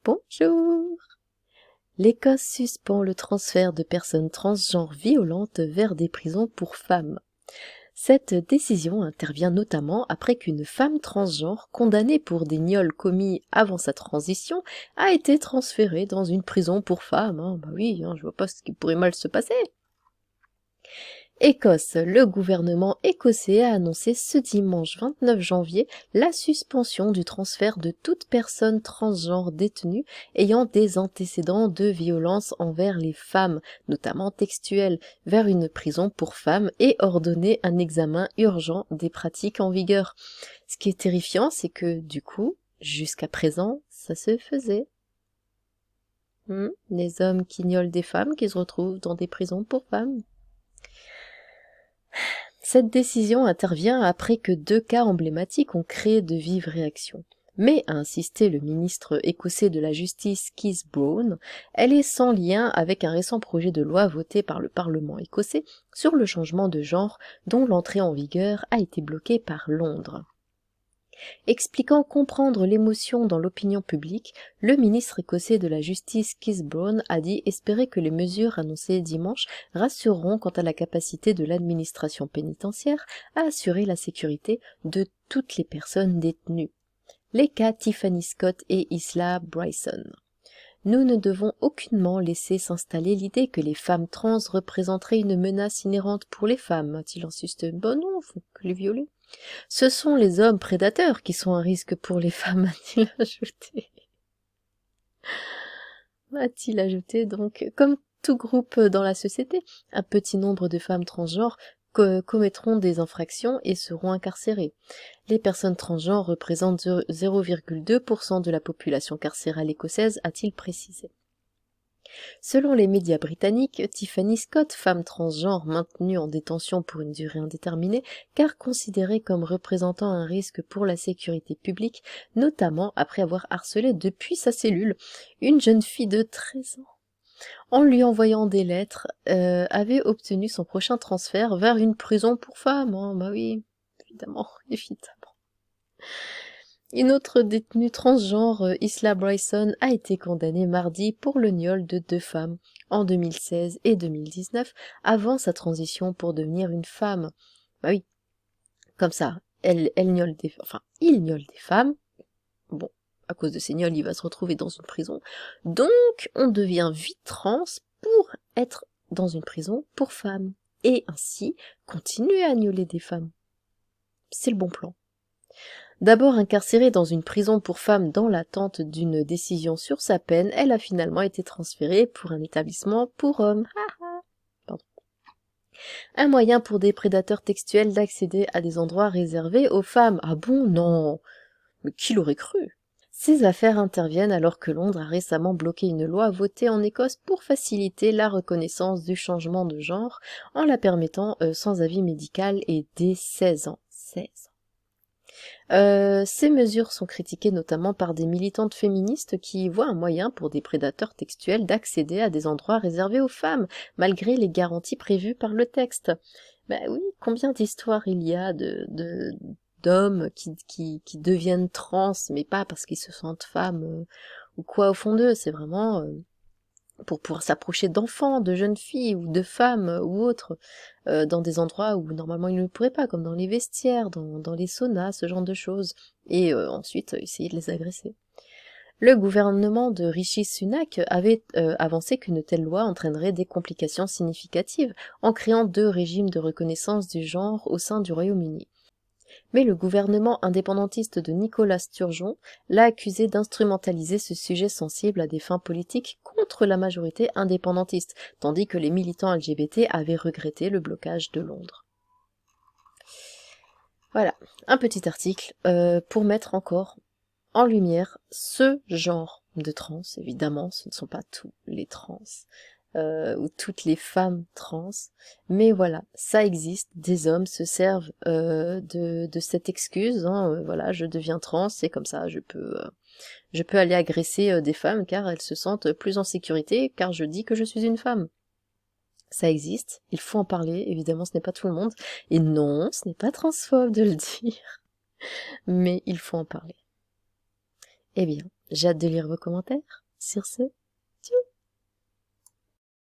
Bonjour. L'Écosse suspend le transfert de personnes transgenres violentes vers des prisons pour femmes. Cette décision intervient notamment après qu'une femme transgenre condamnée pour des gnols commis avant sa transition a été transférée dans une prison pour femmes. Bah oui, je vois pas ce qui pourrait mal se passer. Écosse, le gouvernement écossais a annoncé ce dimanche 29 janvier la suspension du transfert de toute personne transgenre détenue ayant des antécédents de violence envers les femmes, notamment textuelles, vers une prison pour femmes et ordonné un examen urgent des pratiques en vigueur. Ce qui est terrifiant, c'est que, du coup, jusqu'à présent, ça se faisait. Les hommes qui gnolent des femmes qui se retrouvent dans des prisons pour femmes. Cette décision intervient après que 2 cas emblématiques ont créé de vives réactions. Mais, a insisté le ministre écossais de la Justice Keith Brown, elle est sans lien avec un récent projet de loi voté par le Parlement écossais sur le changement de genre dont l'entrée en vigueur a été bloquée par Londres. Expliquant comprendre l'émotion dans l'opinion publique, le ministre écossais de la Justice Keith Brown a dit espérer que les mesures annoncées dimanche rassureront quant à la capacité de l'administration pénitentiaire à assurer la sécurité de toutes les personnes détenues. Les cas Tiffany Scott et Isla Bryson. Nous ne devons aucunement laisser s'installer l'idée que les femmes trans représenteraient une menace inhérente pour les femmes, a-t-il insisté. Bon non, faut que les violer. Ce sont les hommes prédateurs qui sont un risque pour les femmes, a-t-il ajouté. Donc, comme tout groupe dans la société, un petit nombre de femmes transgenres commettront des infractions et seront incarcérées. Les personnes transgenres représentent 0,2% de la population carcérale écossaise, a-t-il précisé. Selon les médias britanniques, Tiffany Scott, femme transgenre maintenue en détention pour une durée indéterminée, car considérée comme représentant un risque pour la sécurité publique, notamment après avoir harcelé depuis sa cellule une jeune fille de 13 ans. En lui envoyant des lettres, avait obtenu son prochain transfert vers une prison pour femmes. Bah oui, évidemment. Une autre détenue transgenre, Isla Bryson, a été condamnée mardi pour le gnol de 2 femmes, en 2016 et 2019, avant sa transition pour devenir une femme. Bah oui, comme ça, il gnole des femmes. Bon, à cause de ces gnols, il va se retrouver dans une prison. Donc, on devient vite trans pour être dans une prison pour femmes. Et ainsi, continuer à gnoler des femmes. C'est le bon plan. D'abord incarcérée dans une prison pour femmes dans l'attente d'une décision sur sa peine, elle a finalement été transférée pour un établissement pour hommes. Pardon. Un moyen pour des prédateurs textuels d'accéder à des endroits réservés aux femmes. Ah bon, non. Mais qui l'aurait cru ? Ces affaires interviennent alors que Londres a récemment bloqué une loi votée en Écosse pour faciliter la reconnaissance du changement de genre en la permettant sans avis médical et dès 16 ans. Ces mesures sont critiquées notamment par des militantes féministes qui y voient un moyen pour des prédateurs textuels d'accéder à des endroits réservés aux femmes, malgré les garanties prévues par le texte. Ben oui, combien d'histoires il y a d'hommes qui deviennent trans, mais pas parce qu'ils se sentent femmes ou quoi au fond d'eux, c'est vraiment pour pouvoir s'approcher d'enfants, de jeunes filles ou de femmes ou autres, dans des endroits où normalement ils ne pourraient pas, comme dans les vestiaires, dans les saunas, ce genre de choses, et ensuite essayer de les agresser. Le gouvernement de Rishi Sunak avait avancé qu'une telle loi entraînerait des complications significatives en créant 2 régimes de reconnaissance du genre au sein du Royaume-Uni. Mais le gouvernement indépendantiste de Nicolas Sturgeon l'a accusé d'instrumentaliser ce sujet sensible à des fins politiques contre la majorité indépendantiste, tandis que les militants LGBT avaient regretté le blocage de Londres. Voilà, un petit article pour mettre encore en lumière ce genre de trans. Évidemment, ce ne sont pas tous les trans. Ou toutes les femmes trans, mais voilà, ça existe, des hommes se servent de cette excuse, voilà, je deviens trans, et comme ça je peux aller agresser des femmes car elles se sentent plus en sécurité, car je dis que je suis une femme. Ça existe, il faut en parler, évidemment ce n'est pas tout le monde, et non, ce n'est pas transphobe de le dire, mais il faut en parler. Eh bien, J'ai hâte de lire vos commentaires. Sur ce,